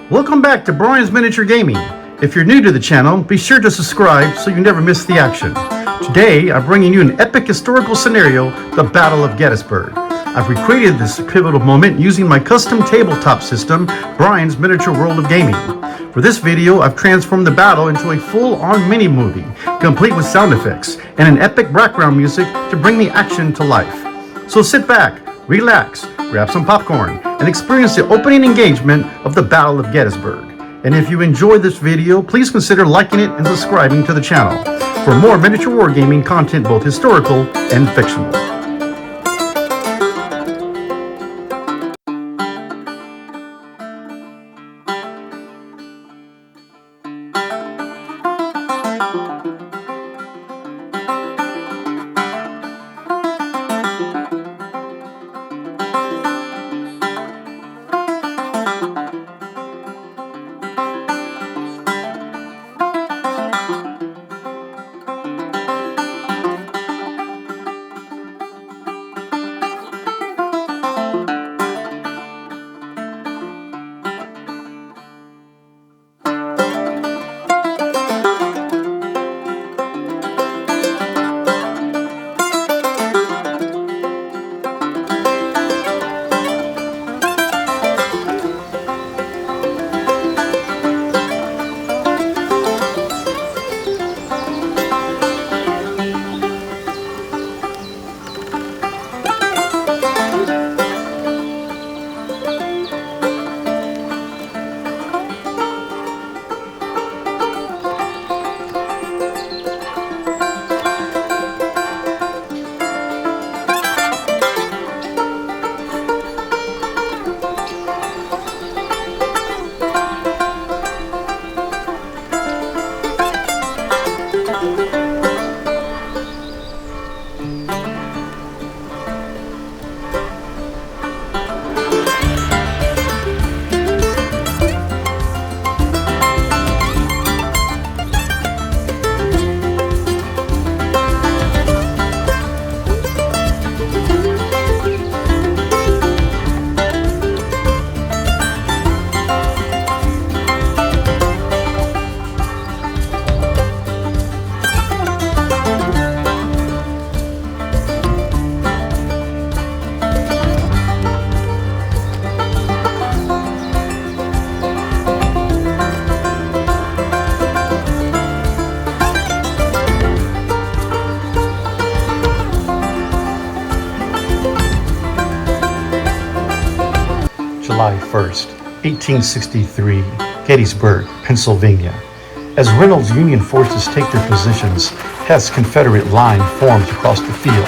Welcome back to Brian's Miniature Gaming. If you're new to the channel, be sure to subscribe so you never miss the action. Today, I'm bringing you an epic historical scenario, the Battle of Gettysburg. I've recreated this pivotal moment using my custom tabletop system, Brian's Miniature World of Gaming. For this video, I've transformed the battle into a full-on mini-movie, complete with sound effects and an epic background music to bring the action to life. So sit back, relax, grab some popcorn, and experience the opening engagement of the Battle of Gettysburg. And if you enjoyed this video, please consider liking it and subscribing to the channel for more miniature wargaming content, both historical and fictional. July 1st, 1863, Gettysburg, Pennsylvania. As Reynolds' Union forces take their positions, Heth's Confederate line forms across the field.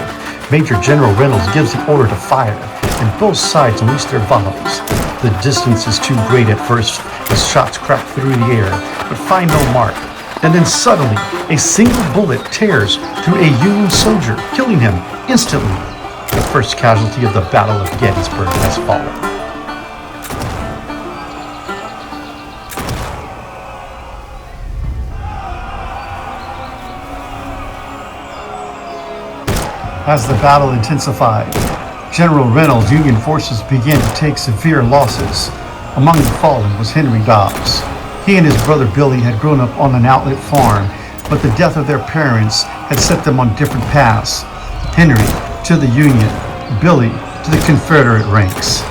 Major General Reynolds gives the order to fire, and both sides unleash their volleys. The distance is too great at first as shots crack through the air, but find no mark. And then suddenly, a single bullet tears through a Union soldier, killing him instantly. The first casualty of the Battle of Gettysburg has fallen. As the battle intensified, General Reynolds' Union forces began to take severe losses. Among the fallen was Henry Dobbs. He and his brother Billy had grown up on an outlet farm, but the death of their parents had set them on different paths. Henry to the Union, Billy to the Confederate ranks.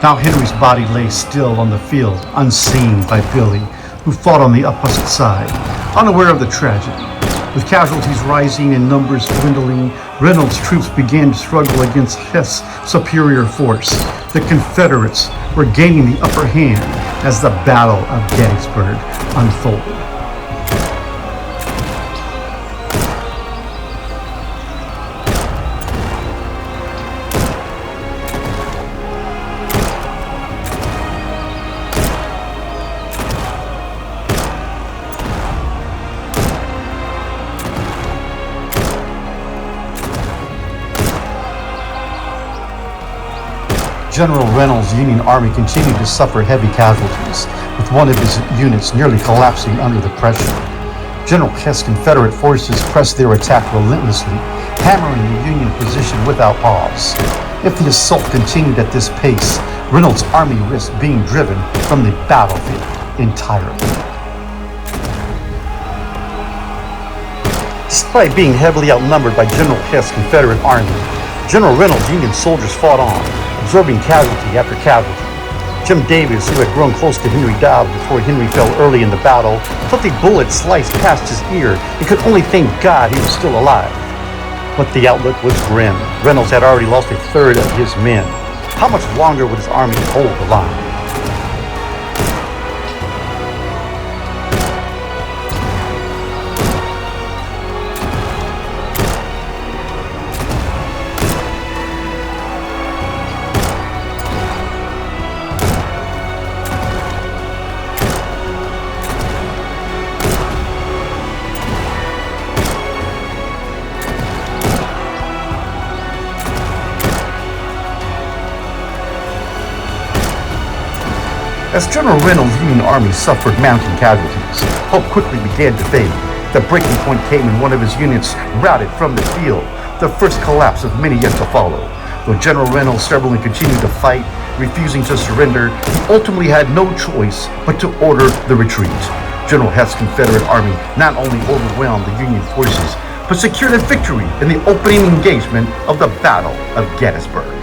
Now Henry's body lay still on the field, unseen by Billy, who fought on the opposite side, unaware of the tragedy. With casualties rising and numbers dwindling, Reynolds' troops began to struggle against Heth's superior force. The Confederates were gaining the upper hand as the Battle of Gettysburg unfolded. General Reynolds' Union Army continued to suffer heavy casualties, with one of his units nearly collapsing under the pressure. General Heth's Confederate forces pressed their attack relentlessly, hammering the Union position without pause. If the assault continued at this pace, Reynolds' army risked being driven from the battlefield entirely. Despite being heavily outnumbered by General Heth's Confederate army, General Reynolds' Union soldiers fought on, absorbing casualty after casualty. Jim Davis, who had grown close to Henry Dobbs before Henry fell early in the battle, felt a bullet sliced past his ear and could only thank God he was still alive. But the outlook was grim. Reynolds had already lost a third of his men. How much longer would his army hold the line? As General Reynolds' Union army suffered mounting casualties, hope quickly began to fade. The breaking point came when one of his units routed from the field, the first collapse of many yet to follow. Though General Reynolds stubbornly continued to fight, refusing to surrender, he ultimately had no choice but to order the retreat. General Heth's Confederate army not only overwhelmed the Union forces, but secured a victory in the opening engagement of the Battle of Gettysburg.